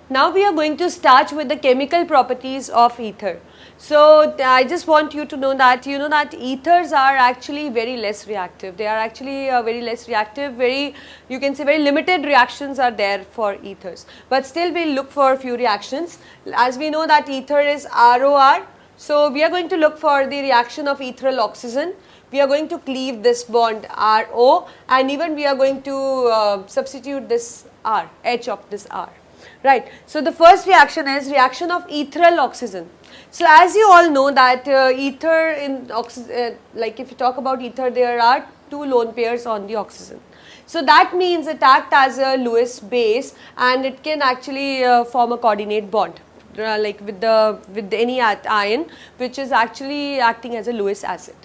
Now we are going to start with the chemical properties of ether. So I just want you to know that ethers are actually very less reactive. They are actually very less reactive, you can say very limited reactions are there for ethers. But still we will look for a few reactions. As we know that ether is ROR. So we are going to look for the reaction of ethyl oxygen. We are going to cleave this bond RO, and even we are going to substitute this R, H of this R. Right. So the first reaction is reaction of ethyl oxygen. So as you all know that ether in like if you talk about ether, there are two lone pairs on the oxygen. So that means it acts as a Lewis base, and it can actually form a coordinate bond. Like with any ion which is actually acting as a Lewis acid.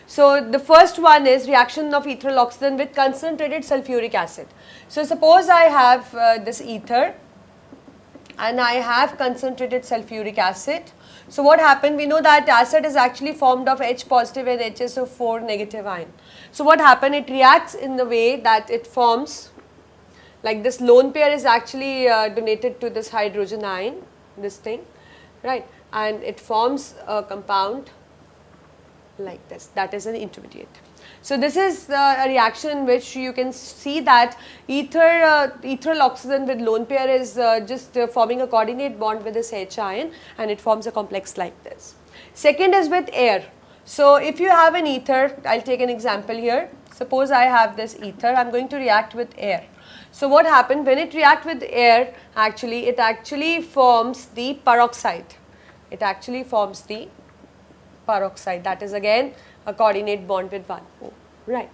So the first one is reaction of ethyl oxygen with concentrated sulfuric acid. So suppose I have this ether and I have concentrated sulfuric acid. So what happened? We know that acid is actually formed of H positive and HSO4 negative ion. So what happened? It reacts in the way that it forms, like this lone pair is actually donated to this hydrogen ion, this thing, right, and it forms a compound like this, that is an intermediate. So this is a reaction in which you can see that ethyl oxygen with lone pair is just forming a coordinate bond with this H ion, and it forms a complex like this. Second is with air. So if you have an ether, I'll take an example here. Suppose I have this ether, I'm going to react with air. So what happened when it reacts with air? Actually, it actually forms the peroxide. It actually forms the peroxide. That is again a coordinate bond with 1 O. Right.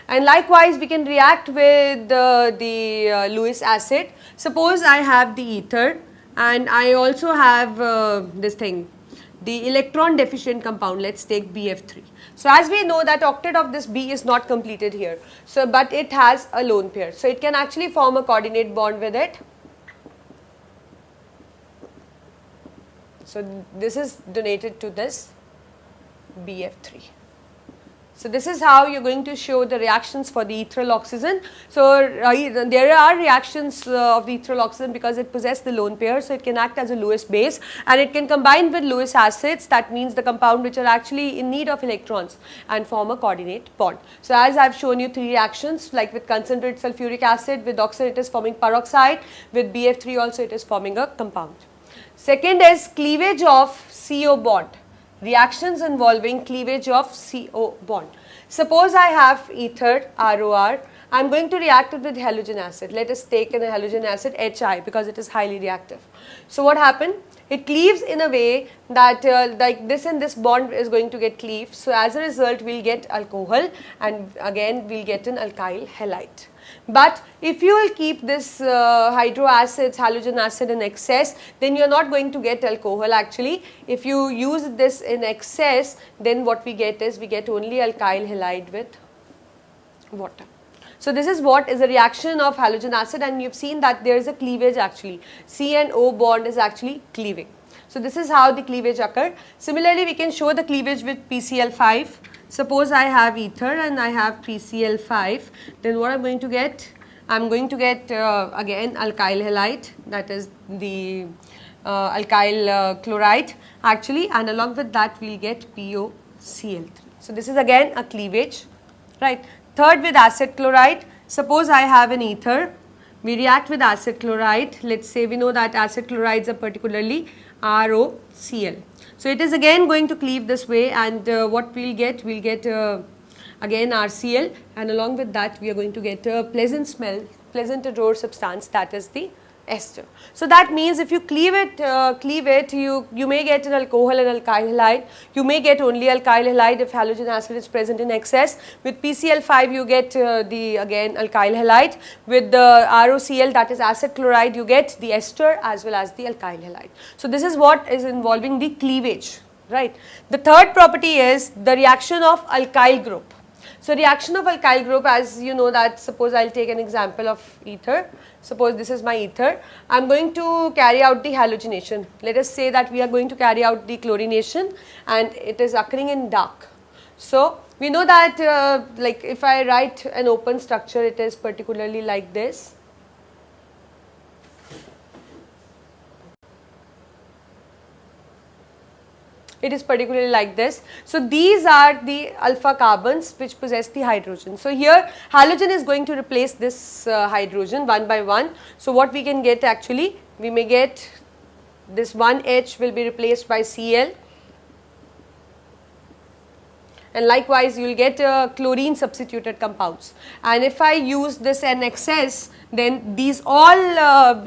And likewise, we can react with the Lewis acid. Suppose I have the ether and I also have this thing, the electron deficient compound. Let's take BF3. So as we know that octet of this B is not completed here. So but it has a lone pair. So it can actually form a coordinate bond with it. So this is donated to this BF3. So this is how you are going to show the reactions for the ethyl oxygen. So there are reactions of the ethyl oxygen because it possesses the lone pair, so it can act as a Lewis base, and it can combine with Lewis acids, that means the compound which are actually in need of electrons, and form a coordinate bond. So as I have shown you 3 reactions, like with concentrated sulfuric acid, with oxygen it is forming peroxide, with BF3 also it is forming a compound. Second is cleavage of CO bond. Reactions involving cleavage of CO bond. Suppose I have ether ROR, I am going to react it with halogen acid. Let us take an halogen acid HI because it is highly reactive. So what happened? It cleaves in a way that like this and this bond is going to get cleaved. So as a result we will get alcohol, and again we will get an alkyl halide. But if you will keep this hydro acids, halogen acid in excess, then you are not going to get alcohol actually. If you use this in excess, then what we get is we get only alkyl halide with water. So this is what is a reaction of halogen acid, and you have seen that there is a cleavage actually. C and O bond is actually cleaving. So this is how the cleavage occurs. Similarly, we can show the cleavage with PCl5. Suppose I have ether and I have PCl5, then what I am going to get? I am going to get again alkyl halide, that is the alkyl chloride actually, and along with that we will get POCl3. So this is again a cleavage, right. Third, with acid chloride, suppose I have an ether, we react with acid chloride. Let's say we know that acid chlorides are particularly ROCl. So it is again going to cleave this way, and what we will get? We will get again RCl, and along with that we are going to get a pleasant smell, pleasant odor substance, that is the ester. So that means if you cleave it, you may get an alcohol and alkyl halide. You may get only alkyl halide if halogen acid is present in excess. With PCl5 you get the again alkyl halide. With the ROCl, that is acid chloride, you get the ester as well as the alkyl halide. So this is what is involving the cleavage, right. The third property is the reaction of alkyl group. So reaction of alkyl group, as you know that, suppose I will take an example of ether. Suppose this is my ether. I am going to carry out the halogenation. Let us say that we are going to carry out the chlorination, and it is occurring in dark. So we know that like if I write an open structure, it is particularly like this. it is particularly like this. So these are the alpha carbons which possess the hydrogen. So here halogen is going to replace this hydrogen one by one. So what we can get actually, we may get this 1H will be replaced by Cl, and likewise you will get chlorine substituted compounds. And if I use this in excess, then these all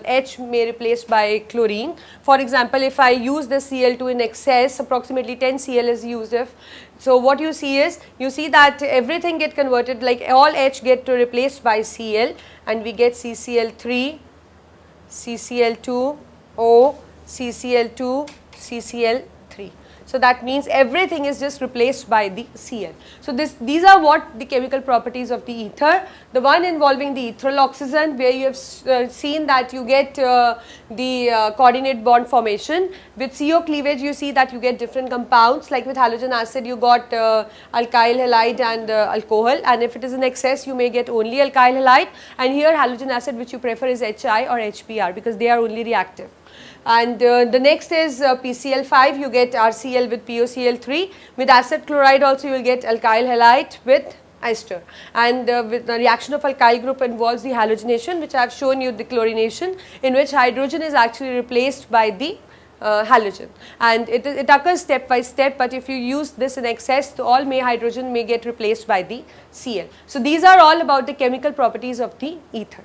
H may replaced by chlorine. For example, if I use the Cl2 in excess, approximately 10 Cl is used. So what you see is, you see that everything get converted, like all H get replaced by Cl, and we get CCl3, CCl2, O, CCl2, CCl3. So that means everything is just replaced by the Cl. So these are what the chemical properties of the ether. The one involving the ethyl oxygen, where you have seen that you get the coordinate bond formation. With CO cleavage, you see that you get different compounds, like with halogen acid you got alkyl halide and alcohol, and if it is in excess you may get only alkyl halide, and here halogen acid which you prefer is HI or HBr because they are only reactive. And the next is PCl5, you get RCl with POCl3. With acid chloride also you will get alkyl halide with ester, and with the reaction of alkyl group involves the halogenation, which I have shown you the chlorination, in which hydrogen is actually replaced by the halogen, and it occurs step by step, but if you use this in excess, so all hydrogen may get replaced by the Cl. So these are all about the chemical properties of the ether.